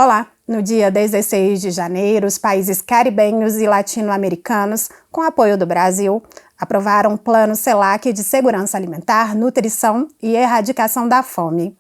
Olá! No dia 16 de janeiro, os países caribenhos e latino-americanos, com apoio do Brasil, aprovaram o Plano CELAC de Segurança Alimentar, Nutrição e Erradicação da Fome.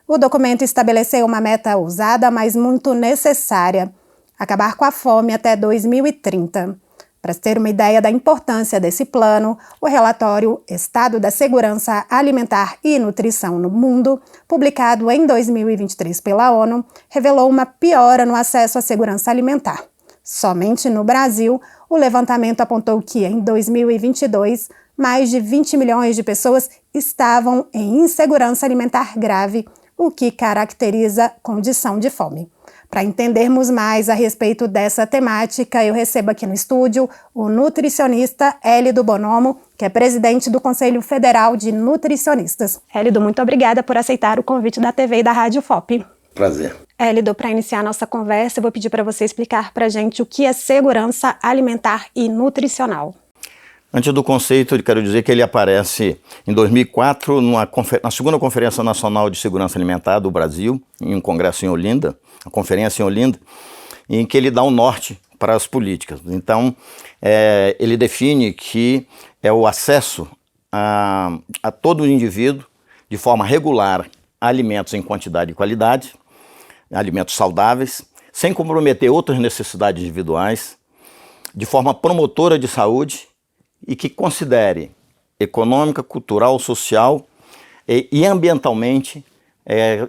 O documento estabeleceu uma meta ousada, mas muito necessária: acabar com a fome até 2030. Para ter uma ideia da importância desse plano, o relatório Estado da Segurança Alimentar e Nutrição no Mundo, publicado em 2023 pela ONU, revelou uma piora no acesso à segurança alimentar. Somente no Brasil, o levantamento apontou que, em 2022, mais de 20 milhões de pessoas estavam em insegurança alimentar grave, o que caracteriza condição de fome. Para entendermos mais a respeito dessa temática, eu recebo aqui no estúdio o nutricionista Élido Bonomo, que é presidente do Conselho Federal de Nutricionistas. Élido, muito obrigada por aceitar o convite da TV e da Rádio FOP. Prazer. Élido, para iniciar a nossa conversa, eu vou pedir para você explicar para a gente o que é segurança alimentar e nutricional. Antes do conceito, eu quero dizer que ele aparece em 2004 na segunda Conferência Nacional de Segurança Alimentar do Brasil, em um congresso em Olinda, uma conferência em Olinda, em que ele dá um norte para as políticas. Então, ele define que é o acesso a todo indivíduo, de forma regular, a alimentos em quantidade e qualidade, alimentos saudáveis, sem comprometer outras necessidades individuais, de forma promotora de saúde, e que considere econômica, cultural, social e ambientalmente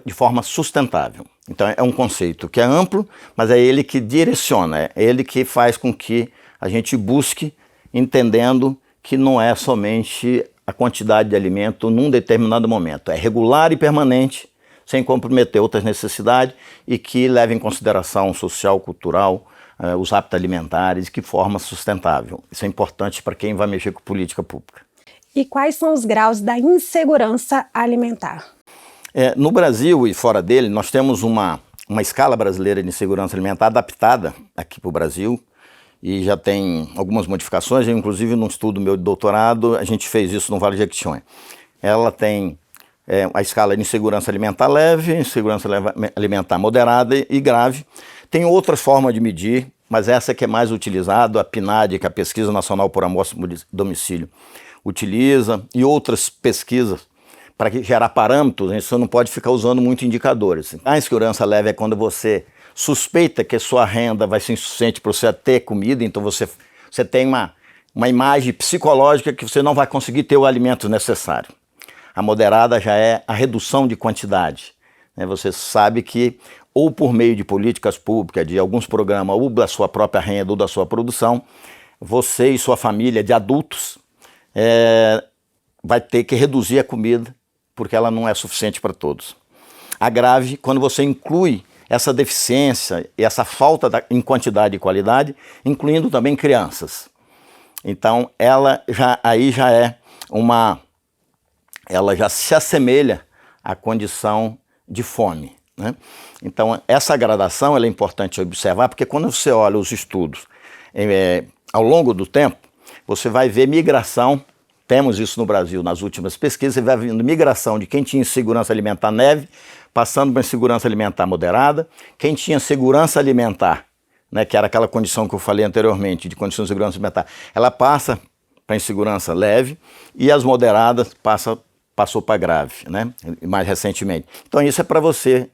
de forma sustentável. Então é um conceito que é amplo, mas é ele que direciona, é ele que faz com que a gente busque, entendendo que não é somente a quantidade de alimento num determinado momento, é regular e permanente, sem comprometer outras necessidades e que leve em consideração social, cultural, os hábitos alimentares, de que forma sustentável. Isso é importante para quem vai mexer com política pública. E quais são os graus da insegurança alimentar? No Brasil e fora dele, nós temos uma escala brasileira de insegurança alimentar adaptada aqui para o Brasil e já tem algumas modificações. Eu, inclusive, num estudo meu de doutorado, a gente fez isso no Vale de Jequitinhonha. Ela tem a escala de insegurança alimentar leve, insegurança alimentar moderada e grave. Tem outras formas de medir, mas essa que é mais utilizada, a PNAD, que é a Pesquisa Nacional por Amostra de Domicílio, utiliza, e outras pesquisas para gerar parâmetros. Você não pode ficar usando muito indicadores. A insegurança leve é quando você suspeita que a sua renda vai ser insuficiente para você ter comida, então você tem uma imagem psicológica que você não vai conseguir ter o alimento necessário. A moderada já é a redução de quantidade. Você sabe que, ou por meio de políticas públicas, de alguns programas, ou da sua própria renda ou da sua produção, você e sua família de adultos vai ter que reduzir a comida, porque ela não é suficiente para todos. A grave, quando você inclui essa deficiência e essa falta em quantidade e qualidade, incluindo também crianças. Então, ela já se assemelha à condição de fome, né? Então, essa gradação ela é importante observar, porque quando você olha os estudos ao longo do tempo, você vai ver migração. Temos isso no Brasil nas últimas pesquisas, você vai vendo migração de quem tinha insegurança alimentar leve, passando para insegurança alimentar moderada, quem tinha segurança alimentar, né, que era aquela condição que eu falei anteriormente, de condição de segurança alimentar, ela passa para insegurança leve, e as moderadas passou para grave, né, mais recentemente. Então isso é para você,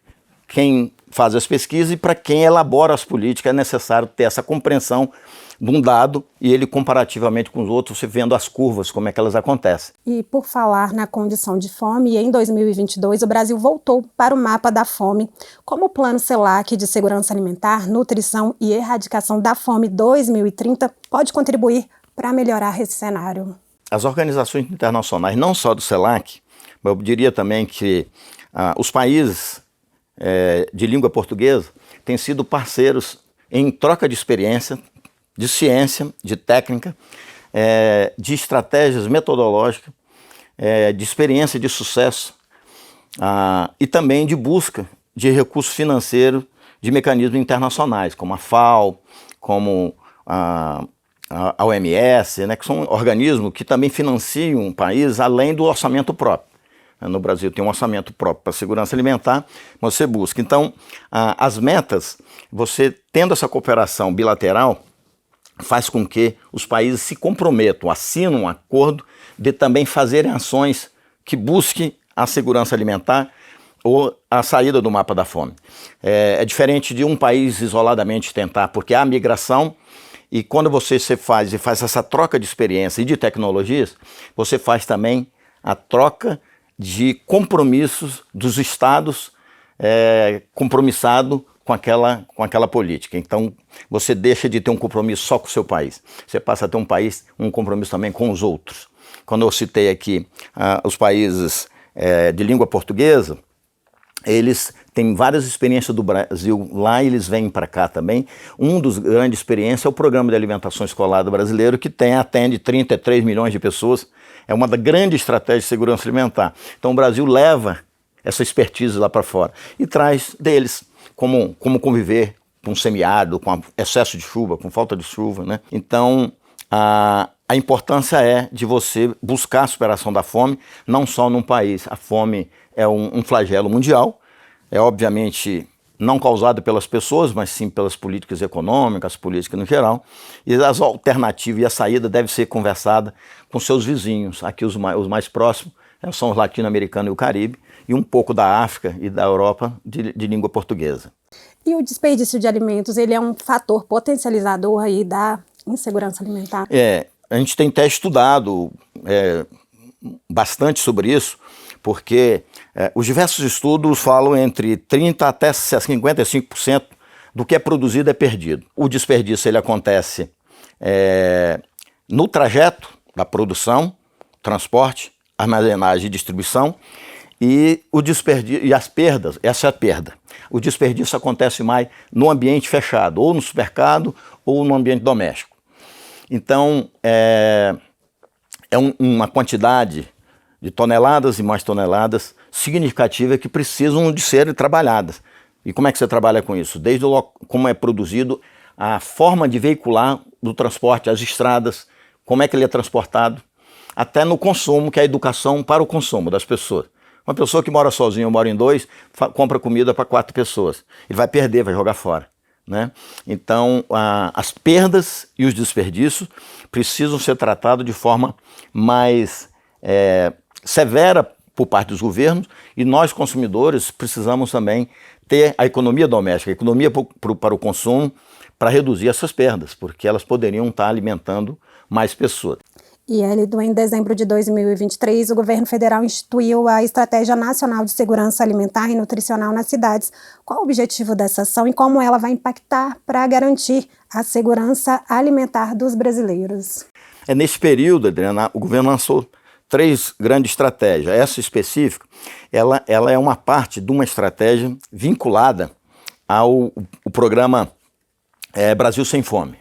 quem faz as pesquisas, e para quem elabora as políticas, é necessário ter essa compreensão de um dado e ele comparativamente com os outros, você vendo as curvas, como é que elas acontecem. E por falar na condição de fome, em 2022 o Brasil voltou para o mapa da fome. Como o Plano CELAC de Segurança Alimentar, Nutrição e Erradicação da Fome 2030 pode contribuir para melhorar esse cenário? As organizações internacionais, não só do CELAC, mas eu diria também que os países de língua portuguesa têm sido parceiros em troca de experiência, de ciência, de técnica, de estratégias metodológicas, de experiência de sucesso e também de busca de recursos financeiros de mecanismos internacionais, como a FAO, como a OMS, né, que são organismos que também financiam um país além do orçamento próprio. No Brasil tem um orçamento próprio para segurança alimentar, você busca. Então, as metas, você tendo essa cooperação bilateral, faz com que os países se comprometam, assinam um acordo de também fazerem ações que busquem a segurança alimentar ou a saída do mapa da fome. É diferente de um país isoladamente tentar, porque há migração e quando você faz essa troca de experiência e de tecnologias, você faz também a troca de compromissos dos estados compromissado com aquela política. Então, você deixa de ter um compromisso só com o seu país. Você passa a ter um compromisso também com os outros. Quando eu citei aqui os países de língua portuguesa, eles têm várias experiências do Brasil lá e eles vêm para cá também. Um dos grandes experiências é o Programa de Alimentação Escolar do Brasileiro, que atende 33 milhões de pessoas. É uma da grande estratégia de segurança alimentar. Então o Brasil leva essa expertise lá para fora e traz deles como conviver com semiárido, com excesso de chuva, com falta de chuva, né? Então a importância é de você buscar a superação da fome, não só num país. A fome é um flagelo mundial, é obviamente não causado pelas pessoas, mas sim pelas políticas econômicas, políticas no geral, e as alternativas e a saída deve ser conversada com seus vizinhos. Aqui os mais próximos são os latino-americanos e o Caribe, e um pouco da África e da Europa de língua portuguesa. E o desperdício de alimentos, ele é um fator potencializador aí da insegurança alimentar? A gente tem até estudado bastante sobre isso, porque os diversos estudos falam entre 30% até 55% do que é produzido é perdido. O desperdício ele acontece no trajeto da produção, transporte, armazenagem e distribuição, e o desperdício e as perdas, essa é a perda. O desperdício acontece mais no ambiente fechado, ou no supermercado, ou no ambiente doméstico. Então, uma quantidade de toneladas e mais toneladas significativas que precisam de serem trabalhadas. E como é que você trabalha com isso? Desde como é produzido, a forma de veicular do transporte, as estradas, como é que ele é transportado, até no consumo, que é a educação para o consumo das pessoas. Uma pessoa que mora sozinha ou mora em dois, compra comida para 4 pessoas. Ele vai perder, vai jogar fora, né? Então, as perdas e os desperdícios precisam ser tratados de forma mais severa por parte dos governos, e nós, consumidores, precisamos também ter a economia doméstica, a economia para o consumo, para reduzir essas perdas, porque elas poderiam estar alimentando mais pessoas. E em dezembro de 2023, o governo federal instituiu a Estratégia Nacional de Segurança Alimentar e Nutricional nas cidades. Qual o objetivo dessa ação e como ela vai impactar para garantir a segurança alimentar dos brasileiros? Nesse período, Adriana, o governo lançou 3 grandes estratégias. Essa específica, ela é uma parte de uma estratégia vinculada ao programa Brasil Sem Fome.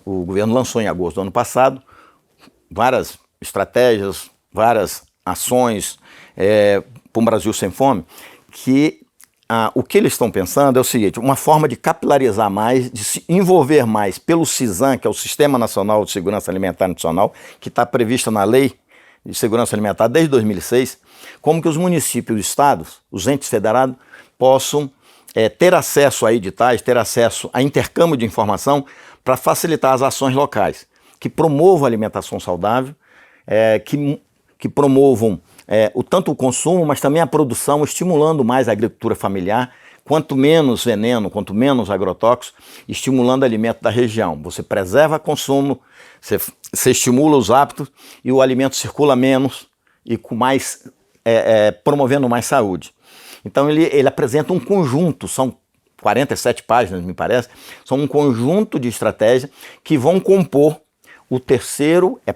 O governo lançou em agosto do ano passado várias estratégias, várias ações para um Brasil sem fome, que o que eles estão pensando é o seguinte: uma forma de capilarizar mais, de se envolver mais pelo SISAN, que é o Sistema Nacional de Segurança Alimentar e Nutricional, que está prevista na Lei de Segurança Alimentar desde 2006, como que os municípios e os estados, os entes federados, possam ter acesso a editais, ter acesso a intercâmbio de informação para facilitar as ações locais, que promovam a alimentação saudável, que promovam tanto o consumo, mas também a produção, estimulando mais a agricultura familiar. Quanto menos veneno, quanto menos agrotóxicos, estimulando o alimento da região. Você preserva o consumo, você estimula os hábitos e o alimento circula menos e com mais, promovendo mais saúde. Então ele apresenta um conjunto, são 47 páginas, me parece, são um conjunto de estratégias que vão compor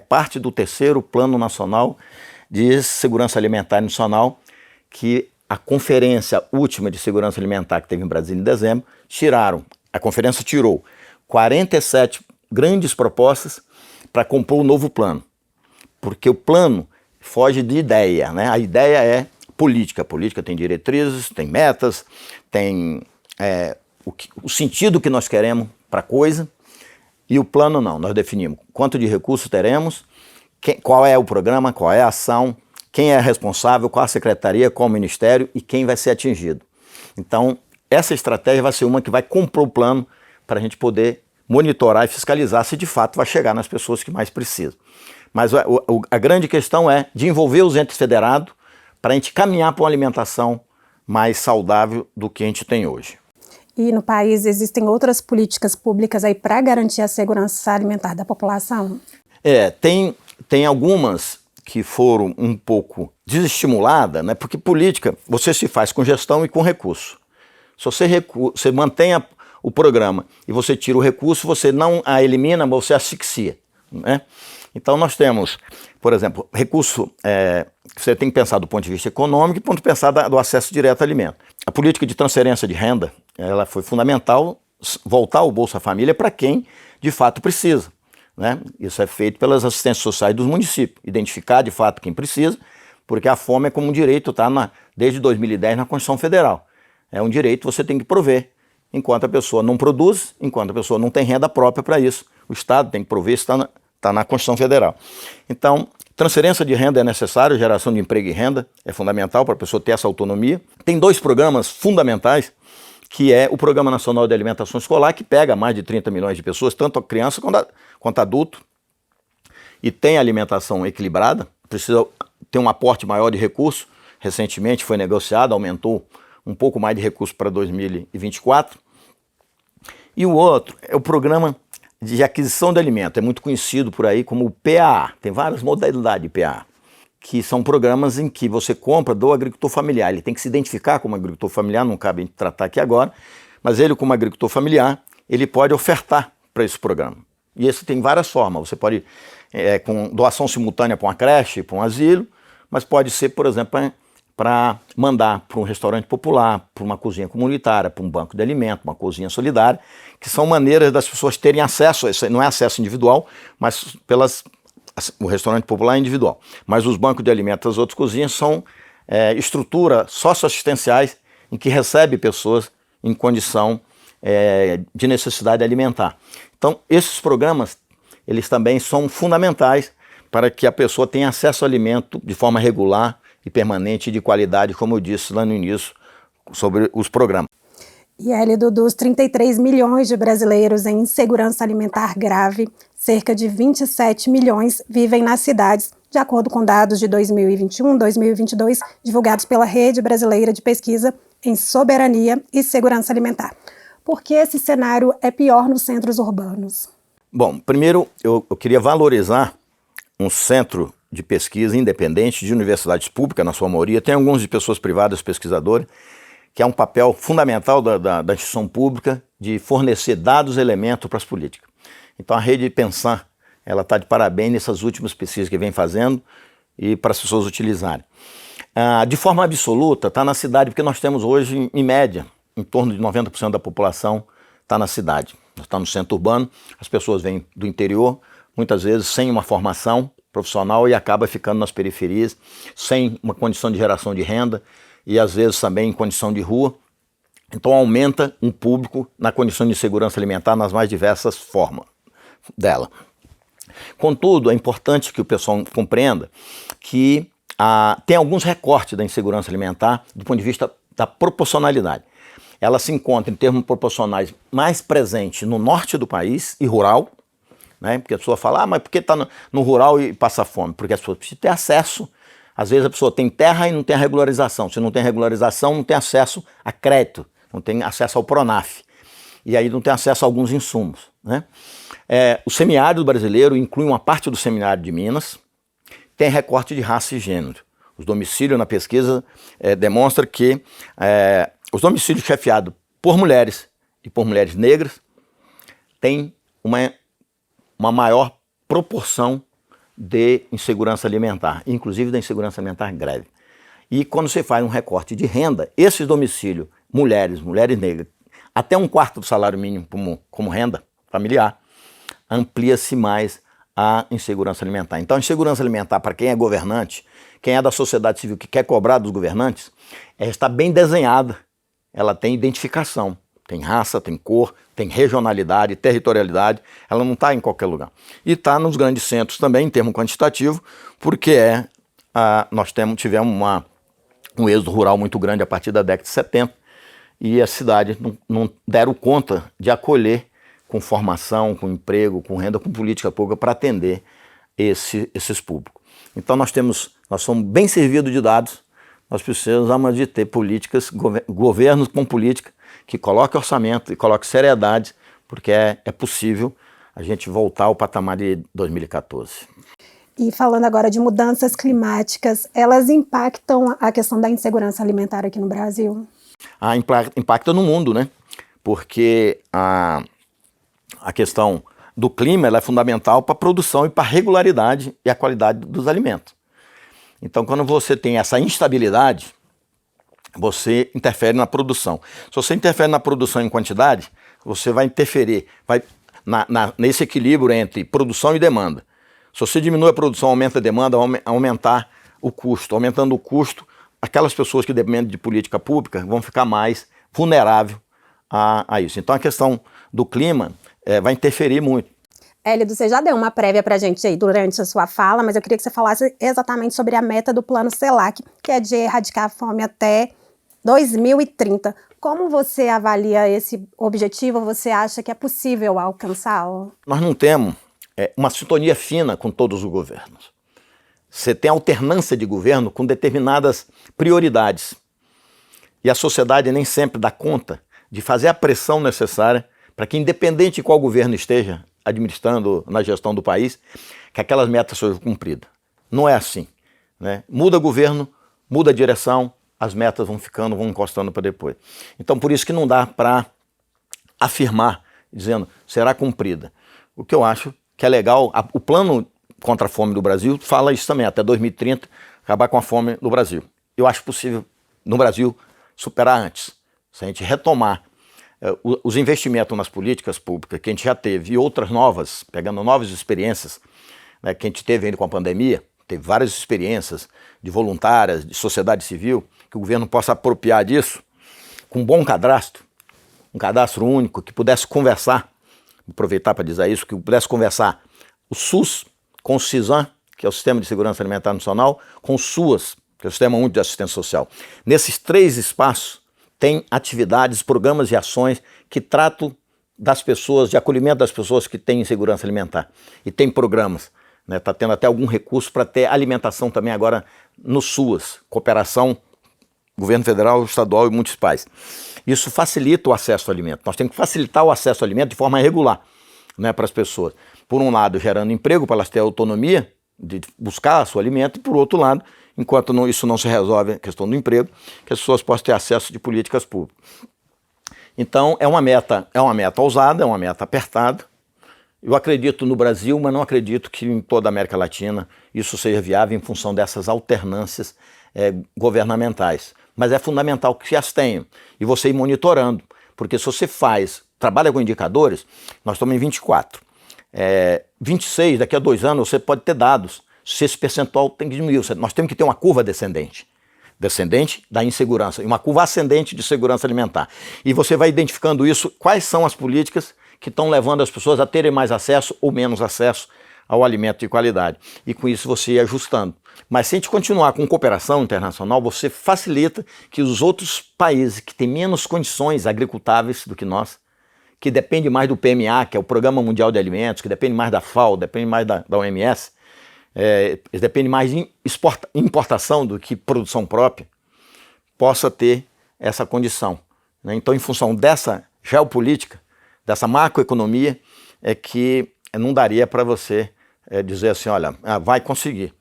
parte do terceiro Plano Nacional de Segurança Alimentar e Nutricional, que a Conferência Última de Segurança Alimentar que teve em Brasília em dezembro, a conferência tirou 47 grandes propostas para compor o novo plano. Porque o plano foge de ideia, né? A ideia é política. A política tem diretrizes, tem metas, tem o sentido que nós queremos para a coisa. E o plano não, nós definimos quanto de recursos teremos, qual é o programa, qual é a ação, quem é responsável, qual a secretaria, qual o ministério e quem vai ser atingido. Então, essa estratégia vai ser uma que vai compor o plano para a gente poder monitorar e fiscalizar se de fato vai chegar nas pessoas que mais precisam. Mas a grande questão é de envolver os entes federados para a gente caminhar para uma alimentação mais saudável do que a gente tem hoje. E no país existem outras políticas públicas aí para garantir a segurança alimentar da população? Tem algumas que foram um pouco desestimuladas, né? Porque política você se faz com gestão e com recurso. Se você mantém o programa e você tira o recurso, você não a elimina, mas você asfixia, né? Então nós temos, por exemplo, recurso que você tem que pensar do ponto de vista econômico e do ponto de vista do acesso direto ao alimento. A política de transferência de renda, ela foi fundamental, voltar o Bolsa Família para quem de fato precisa, né? Isso é feito pelas assistências sociais dos municípios, identificar de fato quem precisa, porque a fome é como um direito, está desde 2010 na Constituição Federal. É um direito que você tem que prover, enquanto a pessoa não produz, enquanto a pessoa não tem renda própria para isso. O Estado tem que prover, isso está na Constituição Federal. Então, transferência de renda é necessário, geração de emprego e renda é fundamental para a pessoa ter essa autonomia. Tem 2 programas fundamentais, que é o Programa Nacional de Alimentação Escolar, que pega mais de 30 milhões de pessoas, tanto a criança quanto adulto, e tem alimentação equilibrada, precisa ter um aporte maior de recursos. Recentemente foi negociado, aumentou um pouco mais de recursos para 2024. E o outro é o Programa de Aquisição de Alimento, é muito conhecido por aí como o PAA, tem várias modalidades de PAA, que são programas em que você compra do agricultor familiar, ele tem que se identificar como agricultor familiar, não cabe tratar aqui agora, mas ele como agricultor familiar, ele pode ofertar para esse programa. E esse tem várias formas, você pode com doação simultânea para uma creche, para um asilo, mas pode ser, por exemplo, para mandar para um restaurante popular, para uma cozinha comunitária, para um banco de alimento, uma cozinha solidária, que são maneiras das pessoas terem acesso, isso não é acesso individual, mas o restaurante popular é individual. Mas os bancos de alimentos, as outras cozinhas, são estruturas socioassistenciais em que recebe pessoas em condição de necessidade alimentar. Então, esses programas, eles também são fundamentais para que a pessoa tenha acesso ao alimento de forma regular e permanente e de qualidade, como eu disse lá no início, sobre os programas. E Hélido, dos 33 milhões de brasileiros em insegurança alimentar grave, cerca de 27 milhões vivem nas cidades, de acordo com dados de 2021 e 2022, divulgados pela Rede Brasileira de Pesquisa em Soberania e Segurança Alimentar. Por que esse cenário é pior nos centros urbanos? Bom, primeiro eu queria valorizar um centro de pesquisa independente de universidades públicas, na sua maioria, tem alguns de pessoas privadas, pesquisadores, que é um papel fundamental da instituição pública de fornecer dados e elementos para as políticas. Então a Rede Pensar, ela está de parabéns nessas últimas pesquisas que vem fazendo e para as pessoas utilizarem. De forma absoluta, está na cidade, porque nós temos hoje, em média, em torno de 90% da população está na cidade. Está no centro urbano, as pessoas vêm do interior, muitas vezes sem uma formação profissional e acaba ficando nas periferias, sem uma condição de geração de renda e às vezes também em condição de rua. Então aumenta um público na condição de segurança alimentar nas mais diversas formas dela. Contudo, é importante que o pessoal compreenda que tem alguns recortes da insegurança alimentar do ponto de vista da proporcionalidade. Ela se encontra em termos proporcionais mais presente no norte do país e rural, né? Porque a pessoa fala, mas por que está no rural e passa fome? Porque as pessoas precisam ter acesso. Às vezes a pessoa tem terra e não tem a regularização. Se não tem regularização, não tem acesso a crédito, não tem acesso ao Pronaf. E aí não tem acesso a alguns insumos, né? O semiárido brasileiro inclui uma parte do semiárido de Minas, tem recorte de raça e gênero. Os domicílios na pesquisa demonstram que os domicílios chefiados por mulheres e por mulheres negras têm uma maior proporção de insegurança alimentar, inclusive da insegurança alimentar grave. E quando você faz um recorte de renda, esses domicílios, mulheres negras, até 1/4 do salário mínimo como renda familiar, amplia-se mais a insegurança alimentar. Então a insegurança alimentar, para quem é governante, quem é da sociedade civil que quer cobrar dos governantes, está bem desenhada, ela tem identificação. Tem raça, tem cor, tem regionalidade, territorialidade, ela não está em qualquer lugar. E está nos grandes centros também, em termo quantitativo, porque é nós tivemos um êxodo rural muito grande a partir da década de 70 e as cidades não deram conta de acolher com formação, com emprego, com renda, com política pública para atender esses públicos. Então nós somos bem servidos de dados, nós precisamos de ter políticas, governos com política que coloque orçamento e coloque seriedade, porque é possível a gente voltar ao patamar de 2014. E falando agora de mudanças climáticas, elas impactam a questão da insegurança alimentar aqui no Brasil? Impacta no mundo, né? Porque a questão do clima ela é fundamental para a produção e para a regularidade e a qualidade dos alimentos. Então, quando você tem essa instabilidade, você interfere na produção. Se você interfere na produção em quantidade, você vai interferir nesse equilíbrio entre produção e demanda. Se você diminui a produção, aumenta a demanda, vai aumentar o custo. Aumentando o custo, aquelas pessoas que dependem de política pública vão ficar mais vulneráveis a isso. Então, a questão do clima vai interferir muito. Hélido, você já deu uma prévia para a gente aí durante a sua fala, mas eu queria que você falasse exatamente sobre a meta do Plano CELAC, que é de erradicar a fome até 2030. Como você avalia esse objetivo? Você acha que é possível alcançá-lo? Nós não temos uma sintonia fina com todos os governos. Você tem alternância de governo com determinadas prioridades. E a sociedade nem sempre dá conta de fazer a pressão necessária para que, independente de qual governo esteja administrando na gestão do país, que aquelas metas sejam cumpridas. Não é assim, né? Muda governo, muda a direção, as metas vão encostando para depois. Então, por isso que não dá para afirmar, dizendo, será cumprida. O que eu acho que é legal, o plano contra a fome do Brasil fala isso também, até 2030, acabar com a fome no Brasil. Eu acho possível, no Brasil, superar antes. Se a gente retomar os investimentos nas políticas públicas que a gente já teve e outras novas, pegando novas experiências, né, que a gente teve ainda com a pandemia, teve várias experiências de voluntárias, de sociedade civil, que o governo possa apropriar disso com um bom cadastro, um cadastro único, que pudesse conversar, vou aproveitar para dizer isso, que pudesse conversar o SUS com o CISAM, que é o Sistema de Segurança Alimentar Nacional, com o SUAS, que é o Sistema Único de Assistência Social. Nesses três espaços, tem atividades, programas e ações que tratam das pessoas, de acolhimento das pessoas que têm insegurança alimentar. E tem programas, né? Está tendo até algum recurso para ter alimentação também agora no SUAS, cooperação, governo federal, estadual e municipais. Isso facilita o acesso ao alimento. Nós temos que facilitar o acesso ao alimento de forma regular, né, para as pessoas. Por um lado, gerando emprego para elas terem autonomia de buscar seu alimento, e por outro lado, enquanto isso não se resolve, a questão do emprego, que as pessoas possam ter acesso de políticas públicas. Então, é uma meta ousada, é uma meta apertada. Eu acredito no Brasil, mas não acredito que em toda a América Latina isso seja viável em função dessas alternâncias governamentais. Mas é fundamental que as tenham e você ir monitorando, porque se você trabalha com indicadores, nós estamos em 24. 26, daqui a 2 anos, você pode ter dados se esse percentual tem que diminuir. Nós temos que ter uma curva descendente da insegurança, e uma curva ascendente de segurança alimentar. E você vai identificando isso, quais são as políticas que estão levando as pessoas a terem mais acesso ou menos acesso ao alimento de qualidade. E com isso você ir ajustando. Mas se a gente continuar com cooperação internacional, você facilita que os outros países que têm menos condições agricultáveis do que nós, que depende mais do PMA, que é o Programa Mundial de Alimentos, que depende mais da FAO, depende mais da OMS, eles dependem mais de importação do que produção própria, possa ter essa condição, né? Então, em função dessa geopolítica, dessa macroeconomia, é que não daria para você dizer assim, olha, vai conseguir,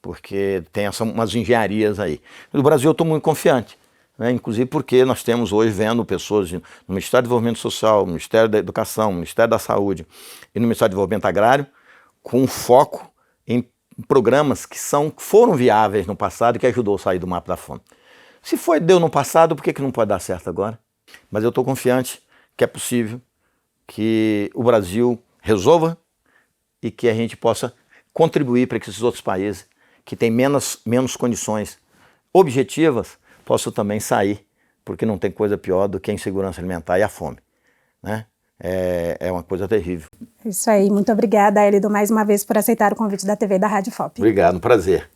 porque tem umas engenharias aí. No Brasil eu estou muito confiante, né? Inclusive porque nós temos hoje vendo pessoas no Ministério do Desenvolvimento Social, no Ministério da Educação, no Ministério da Saúde e no Ministério do Desenvolvimento Agrário, com foco em programas que foram viáveis no passado e que ajudou a sair do mapa da fome. Se deu no passado, por que não pode dar certo agora? Mas eu estou confiante que é possível que o Brasil resolva e que a gente possa contribuir para que esses outros países que têm menos condições objetivas possam também sair, porque não tem coisa pior do que a insegurança alimentar e a fome, né? É uma coisa terrível. Isso aí, muito obrigada, Hélido, mais uma vez por aceitar o convite da TV e da Rádio FOP. Obrigado, um prazer.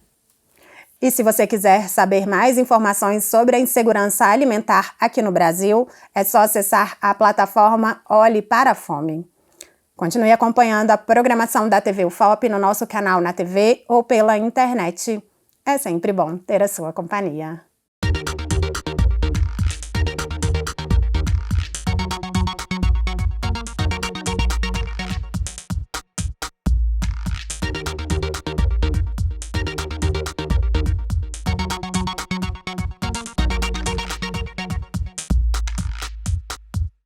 E se você quiser saber mais informações sobre a insegurança alimentar aqui no Brasil, é só acessar a plataforma Olhe para a Fome. Continue acompanhando a programação da TV UFOP no nosso canal na TV ou pela internet. É sempre bom ter a sua companhia.